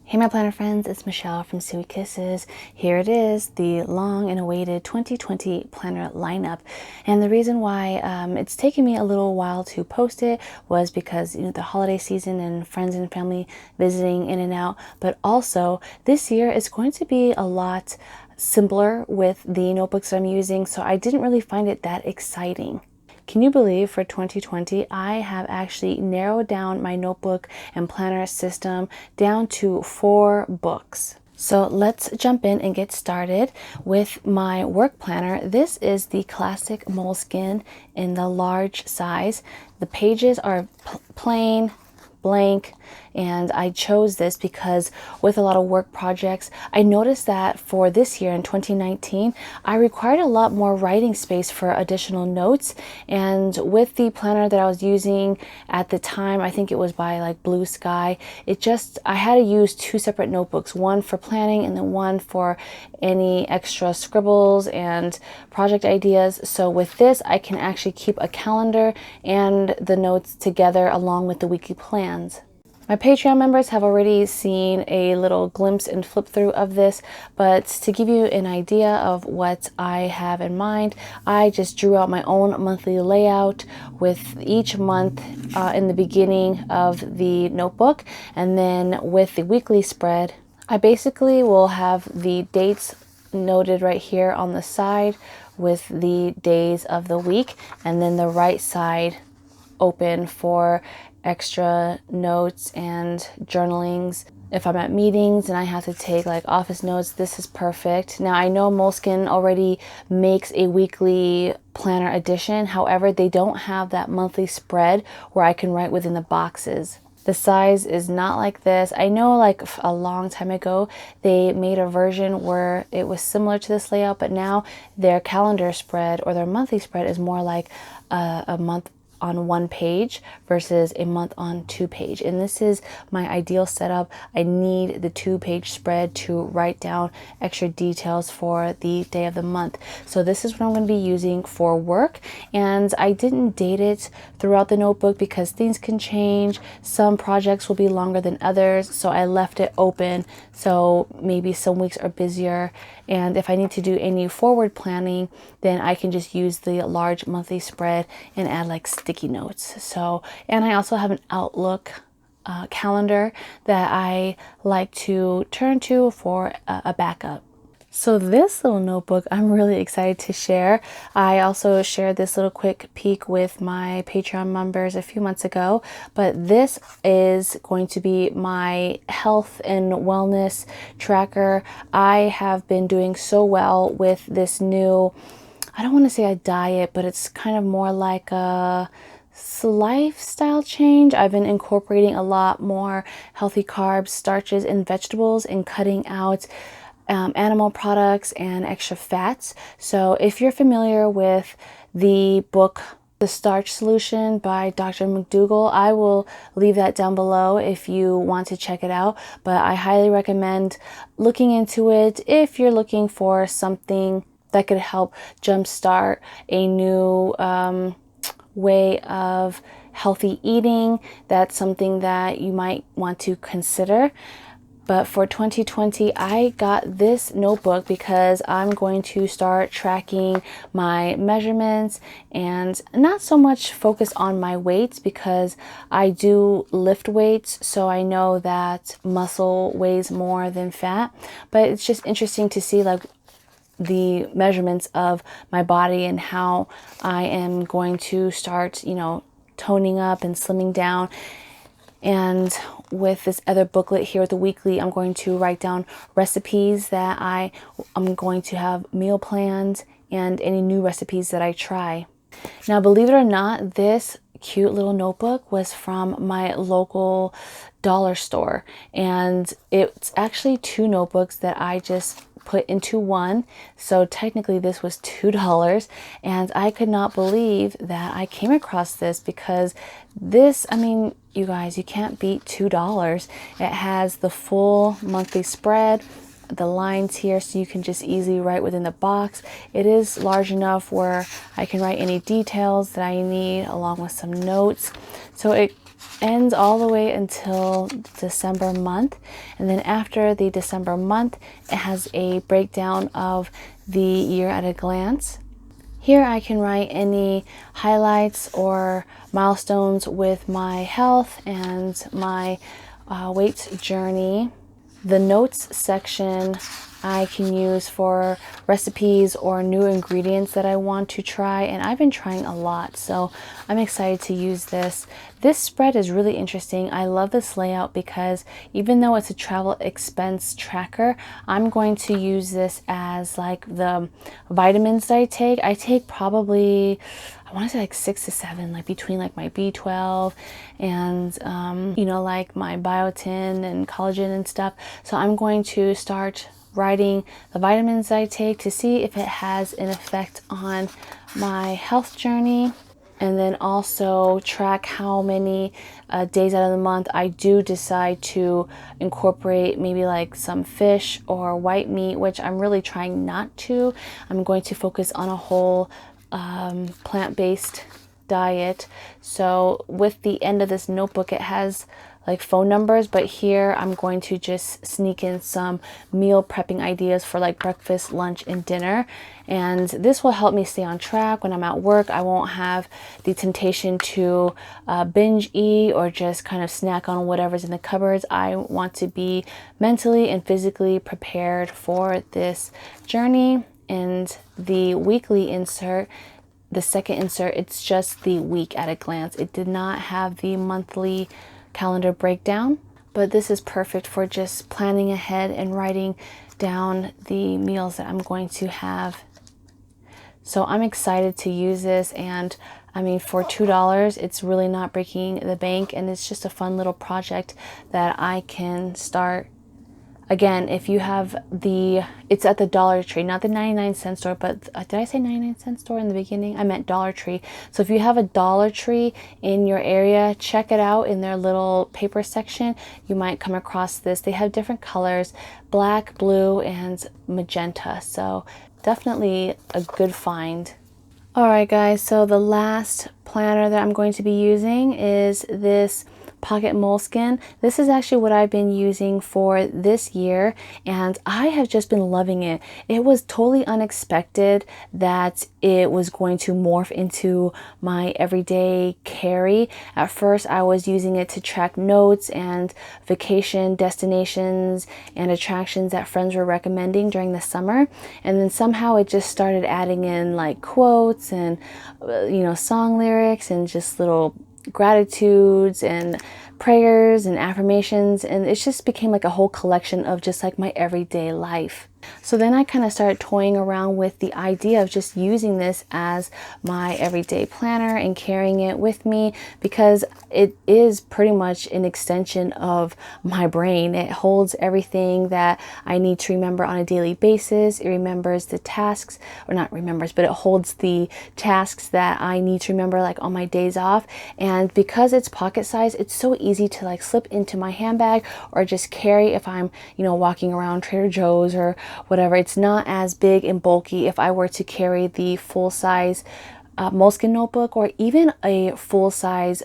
Hey my planner friends, it's Michelle from Sweet Kisses. Here it is, the long and awaited 2020 planner lineup. And the reason why it's taken me a little while to post it was because the holiday season and friends and family visiting in and out. But also this year is going to be a lot simpler with the notebooks I'm using, so I didn't really find it that exciting. Can you believe for 2020, I have actually narrowed down my notebook and planner system down to 4 books. So let's jump in and get started with my work planner. This is the classic Moleskine in the large size. The pages are plain, blank, and I chose this because with a lot of work projects, I noticed that for this year in 2019, I required a lot more writing space for additional notes. And with the planner that I was using at the time, I think it was by like Blue Sky, I had to use 2 separate notebooks, one for planning and then one for any extra scribbles and project ideas. So with this, I can actually keep a calendar and the notes together along with the weekly plans. My Patreon members have already seen a little glimpse and flip through of this, but to give you an idea of what I have in mind, I just drew out my own monthly layout with each month in the beginning of the notebook, and then with the weekly spread, I basically will have the dates noted right here on the side with the days of the week, and then the right side open for extra notes and journalings. If I'm at meetings and I have to take like office notes, this is perfect. Now I know Moleskine already makes a weekly planner edition. However, they don't have that monthly spread where I can write within the boxes. The size is not like this. I know like a long time ago, they made a version where it was similar to this layout, but now their calendar spread or their monthly spread is more like a month on 1 page versus a month on 2 page. And this is my ideal setup. I need the 2-page spread to write down extra details for the day of the month. So this is what I'm going to be using for work. And I didn't date it throughout the notebook because things can change. Some projects will be longer than others. So I left it open. So maybe some weeks are busier. And if I need to do any forward planning, then I can just use the large monthly spread and add like sticky notes. So, and I also have an Outlook calendar that I like to turn to for a backup. So this little notebook I'm really excited to share. I also shared this little quick peek with my Patreon members a few months ago, but this is going to be my health and wellness tracker. I have been doing so well with this new, I don't want to say a diet, but it's kind of more like a lifestyle change. I've been incorporating a lot more healthy carbs, starches, and vegetables and cutting out animal products and extra fats. So if you're familiar with the book The Starch Solution by Dr. McDougall, I will leave that down below if you want to check it out. But I highly recommend looking into it if you're looking for something that could help jumpstart a new way of healthy eating. That's something that you might want to consider. But for 2020, I got this notebook because I'm going to start tracking my measurements and not so much focus on my weights because I do lift weights. So I know that muscle weighs more than fat, but it's just interesting to see like the measurements of my body and how I am going to start, toning up and slimming down. And with this other booklet here with the weekly, I'm going to write down recipes that I'm going to have meal plans and any new recipes that I try. Now, believe it or not, this cute little notebook was from my local dollar store. And it's actually 2 notebooks that I just put into one. So technically this was $2, and I could not believe that I came across this because this, you guys, you can't beat $2. It has the full monthly spread, the lines here so you can just easily write within the box. It is large enough where I can write any details that I need along with some notes. So it ends all the way until December month, and then after the December month it has a breakdown of the year at a glance. Here I can write any highlights or milestones with my health and my weight journey. The notes section I can use for recipes or new ingredients that I want to try, and I've been trying a lot, so I'm excited to use this. This spread is really interesting. I love this layout because even though it's a travel expense tracker, I'm going to use this as like the vitamins that I take. I take probably, I want to say like 6 to 7, like between like my B12 and you know, like my biotin and collagen and stuff. So I'm going to start writing the vitamins I take to see if it has an effect on my health journey, and then also track how many days out of the month I do decide to incorporate maybe like some fish or white meat, which I'm really trying not to. I'm going to focus on a whole plant-based diet. So with the end of this notebook, it has like phone numbers, but here I'm going to just sneak in some meal prepping ideas for like breakfast, lunch, and dinner. And this will help me stay on track when I'm at work. I won't have the temptation to binge eat or just kind of snack on whatever's in the cupboards. I want to be mentally and physically prepared for this journey. And the weekly insert, the second insert, it's just the week at a glance. It did not have the monthly calendar breakdown, but this is perfect for just planning ahead and writing down the meals that I'm going to have. So I'm excited to use this, and I mean, for $2 it's really not breaking the bank, and it's just a fun little project that I can start. Again, if you have it's at the Dollar Tree, not the 99-cent store, but did I say 99-cent store in the beginning? I meant Dollar Tree. So if you have a Dollar Tree in your area, check it out in their little paper section. You might come across this. They have different colors, black, blue, and magenta. So definitely a good find. All right, guys, so the last planner that I'm going to be using is this Pocket Moleskine. This is actually what I've been using for this year, and I have just been loving it. It was totally unexpected that it was going to morph into my everyday carry. At first, I was using it to track notes and vacation destinations and attractions that friends were recommending during the summer, and then somehow it just started adding in like quotes and you know, song lyrics and just little gratitudes and prayers and affirmations, and it just became like a whole collection of just like my everyday life. So then I kind of started toying around with the idea of just using this as my everyday planner and carrying it with me, because it is pretty much an extension of my brain. It holds everything that I need to remember on a daily basis. It remembers the tasks, or not remembers, but it holds the tasks that I need to remember like on my days off. And because it's pocket size, it's so easy to like slip into my handbag or just carry if I'm, you know, walking around Trader Joe's or whatever. It's not as big and bulky if I were to carry the full-size Moleskine notebook or even a full-size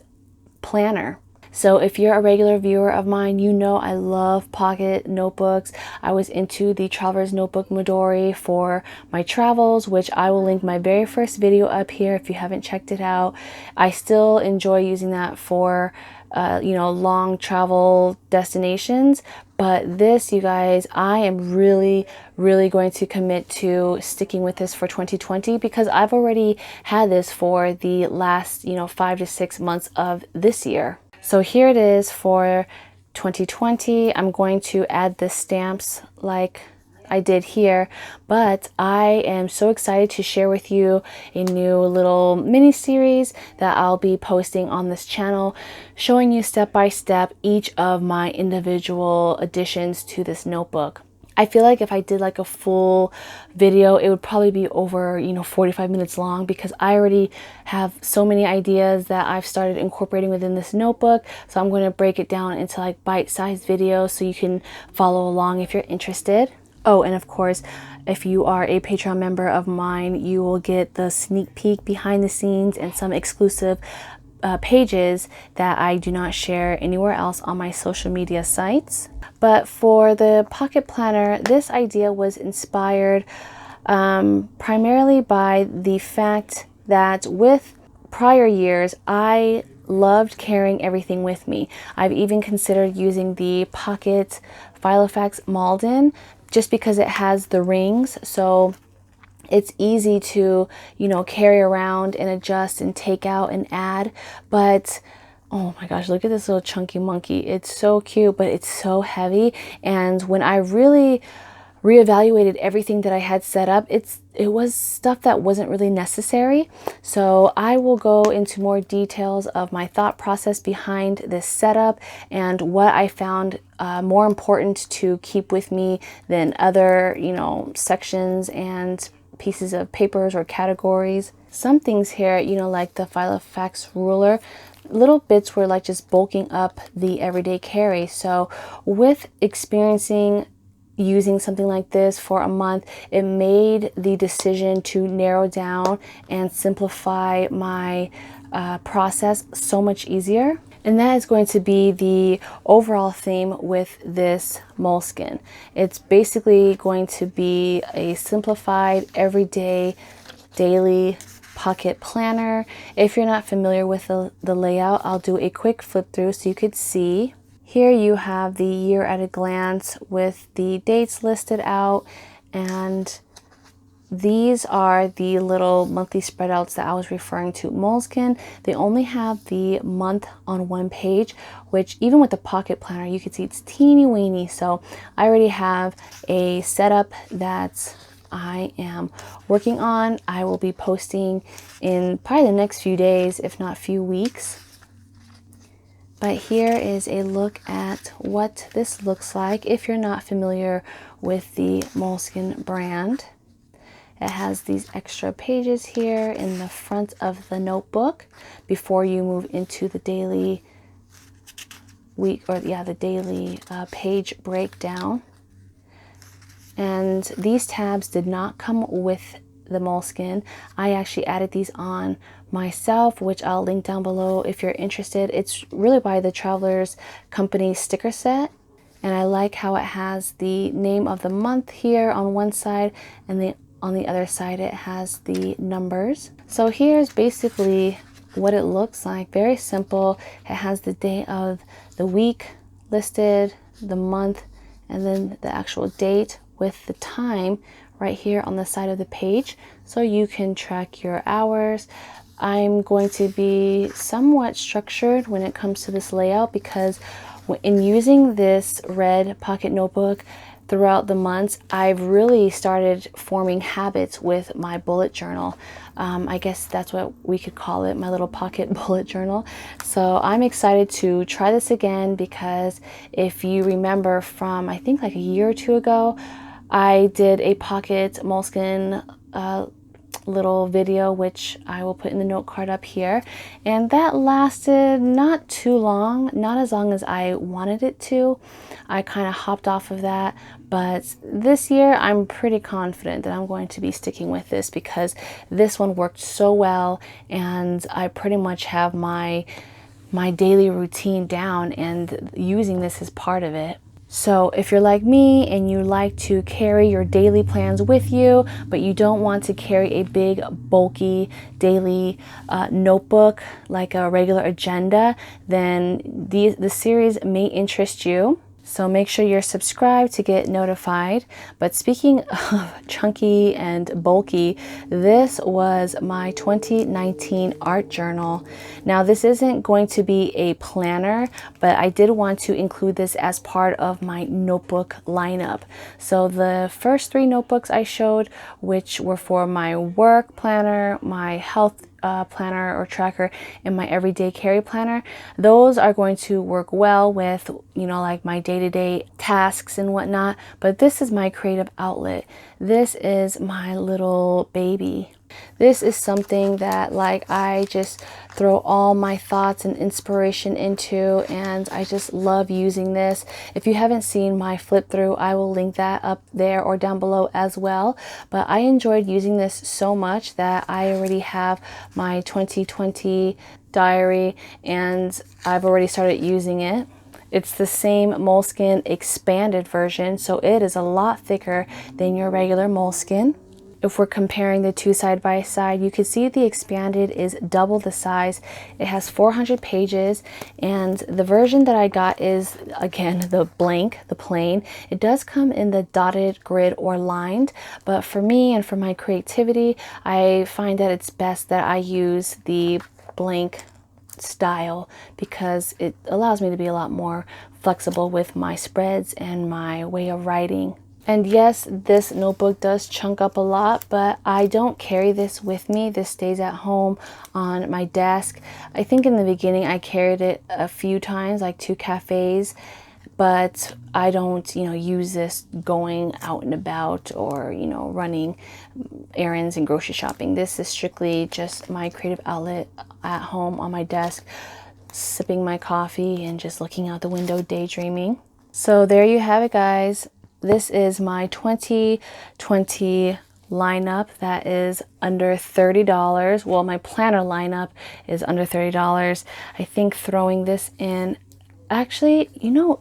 planner. So if you're a regular viewer of mine, you know I love pocket notebooks. I was into the Traveler's Notebook Midori for my travels, which I will link my very first video up here if you haven't checked it out. I still enjoy using that for you know, long travel destinations. But this, you guys, I am really going to commit to sticking with this for 2020, because I've already had this for the last, you know, 5 to 6 months of this year. So here it is for 2020. I'm going to add the stamps like I did here, but I am so excited to share with you a new little mini series that I'll be posting on this channel, showing you step by step each of my individual additions to this notebook. I feel like if I did like a full video, it would probably be over, you know, 45 minutes long, because I already have so many ideas that I've started incorporating within this notebook. So I'm going to break it down into like bite-sized videos so you can follow along if you're interested. Oh, and of course, if you are a Patreon member of mine, you will get the sneak peek behind the scenes and some exclusive pages that I do not share anywhere else on my social media sites. But for the pocket planner, this idea was inspired primarily by the fact that with prior years, I loved carrying everything with me. I've even considered using the Pocket Filofax Malden just because it has the rings, so it's easy to, you know, carry around and adjust and take out and add. But oh my gosh, look at this little chunky monkey. It's so cute, but it's so heavy. And when I really reevaluated everything that I had set up, it was stuff that wasn't really necessary. So I will go into more details of my thought process behind this setup and what I found more important to keep with me than other, you know, sections and pieces of papers or categories. Some things here, you know, like the Filofax ruler, little bits were like just bulking up the everyday carry. So with experiencing using something like this for a month, it made the decision to narrow down and simplify my process so much easier. And that is going to be the overall theme with this Moleskine. It's basically going to be a simplified, everyday, daily pocket planner. If you're not familiar with the layout, I'll do a quick flip through so you could see. Here you have the year at a glance with the dates listed out, and these are the little monthly spread outs that I was referring to. Moleskine, they only have the month on one page, which even with the pocket planner, you can see it's teeny weeny. So I already have a setup that I am working on. I will be posting in probably the next few days, if not few weeks. But here is a look at what this looks like if you're not familiar with the Moleskine brand. It has these extra pages here in the front of the notebook before you move into the daily page breakdown. And these tabs did not come with the Moleskine. I actually added these on myself, which I'll link down below if you're interested. It's really by the Travelers Company sticker set. And I like how it has the name of the month here on one side, and on the other side it has the numbers. So here's basically what it looks like. Very simple. It has the day of the week listed, the month, and then the actual date with the time right here on the side of the page, so you can track your hours. I'm going to be somewhat structured when it comes to this layout because in using this red pocket notebook throughout the months, I've really started forming habits with my bullet journal. I guess that's what we could call it, my little pocket bullet journal. So I'm excited to try this again because if you remember from, I think like a year or two ago, I did a pocket Moleskine little video, which I will put in the note card up here, and that lasted not too long, not as long as I wanted it to. I kind of hopped off of that, but this year I'm pretty confident that I'm going to be sticking with this because this one worked so well, and I pretty much have my daily routine down, and using this as part of it. So if you're like me and you like to carry your daily plans with you, but you don't want to carry a big, bulky daily notebook like a regular agenda, then the series may interest you. So make sure you're subscribed to get notified. But speaking of chunky and bulky, this was my 2019 art journal. Now this isn't going to be a planner, but I did want to include this as part of my notebook lineup. So the first 3 notebooks I showed, which were for my work planner, my health planner or tracker, and my everyday carry planner, those are going to work well with, you know, like my day-to-day tasks and whatnot. But this is my creative outlet. This is my little baby. This is something that like I just throw all my thoughts and inspiration into, and I just love using this. If you haven't seen my flip through, I will link that up there or down below as well. But I enjoyed using this so much that I already have my 2020 diary, and I've already started using it. It's the same Moleskine expanded version, so it is a lot thicker than your regular Moleskine. If we're comparing the two side by side, you can see the expanded is double the size. It has 400 pages, and the version that I got is, again, the blank, the plain. It does come in the dotted grid or lined, but for me and for my creativity, I find that it's best that I use the blank style because it allows me to be a lot more flexible with my spreads and my way of writing. And yes, this notebook does chunk up a lot, but I don't carry this with me. This stays at home on my desk. I think in the beginning I carried it a few times, like to cafes, but I don't, use this going out and about or, running errands and grocery shopping. This is strictly just my creative outlet at home on my desk, sipping my coffee and just looking out the window, daydreaming. So there you have it, guys. This is my 2020 lineup that is under $30. Well, my planner lineup is under $30. I think throwing this in, actually,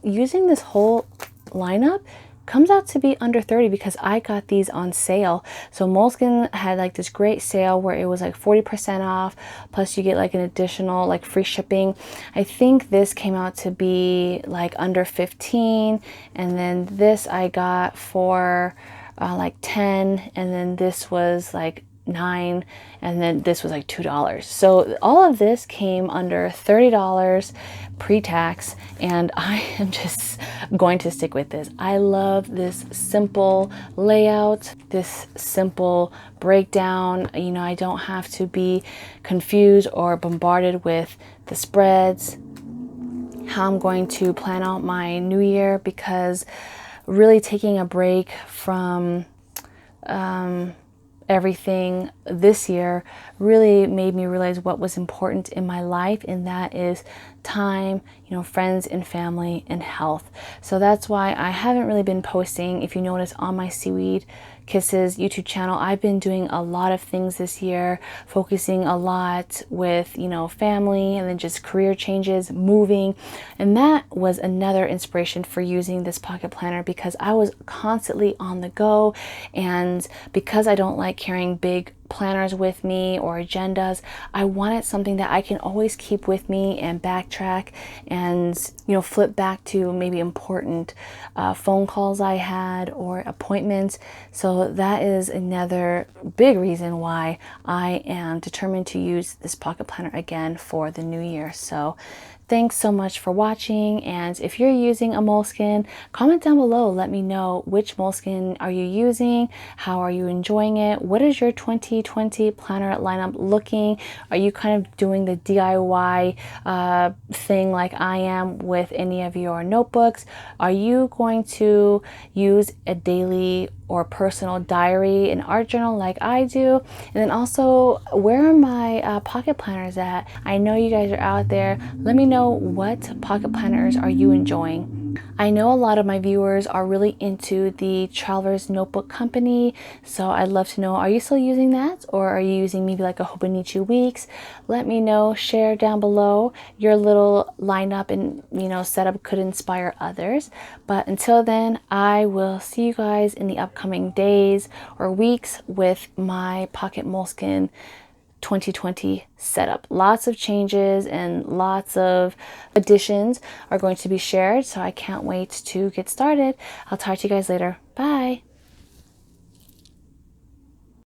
using this whole lineup comes out to be under 30 because I got these on sale. So Moleskine had like this great sale where it was like 40% off, plus you get like an additional like free shipping. I think this came out to be like under 15, and then this I got for like 10, and then this was like 9, and then this was like $2. So all of this came under $30 pre-tax, and I am just going to stick with this. I love this simple layout, this simple breakdown. I don't have to be confused or bombarded with the spreads, how I'm going to plan out my new year, because really taking a break from everything this year really made me realize what was important in my life, and that is time, friends and family and health. So that's why I haven't really been posting. If you notice on my Seaweed Kisses YouTube channel, I've been doing a lot of things this year, focusing a lot with, family, and then just career changes, moving. And that was another inspiration for using this pocket planner, because I was constantly on the go. And because I don't like carrying big planners with me or agendas, I wanted something that I can always keep with me and backtrack and flip back to maybe important phone calls I had or appointments. So that is another big reason why I am determined to use this pocket planner again for the new year. So thanks so much for watching, and if you're using a Moleskine, comment down below. Let me know which Moleskine are you using, how are you enjoying it, what is your 2020 planner lineup looking? Are you kind of doing the DIY thing like I am with any of your notebooks? Are you going to use a daily or personal diary and art journal like I do? And then also, where are my pocket planners at? I know you guys are out there. Let me know, what pocket planners are you enjoying? I know a lot of my viewers are really into the Traveler's Notebook Company, so I'd love to know, are you still using that, or are you using maybe like a Hobonichi Weeks? Let me know, share down below. Your little lineup and setup could inspire others. But until then, I will see you guys in the upcoming days or weeks with my Pocket Moleskine 2020 setup. Lots of changes and lots of additions are going to be shared, so I can't wait to get started. I'll talk to you guys later. Bye.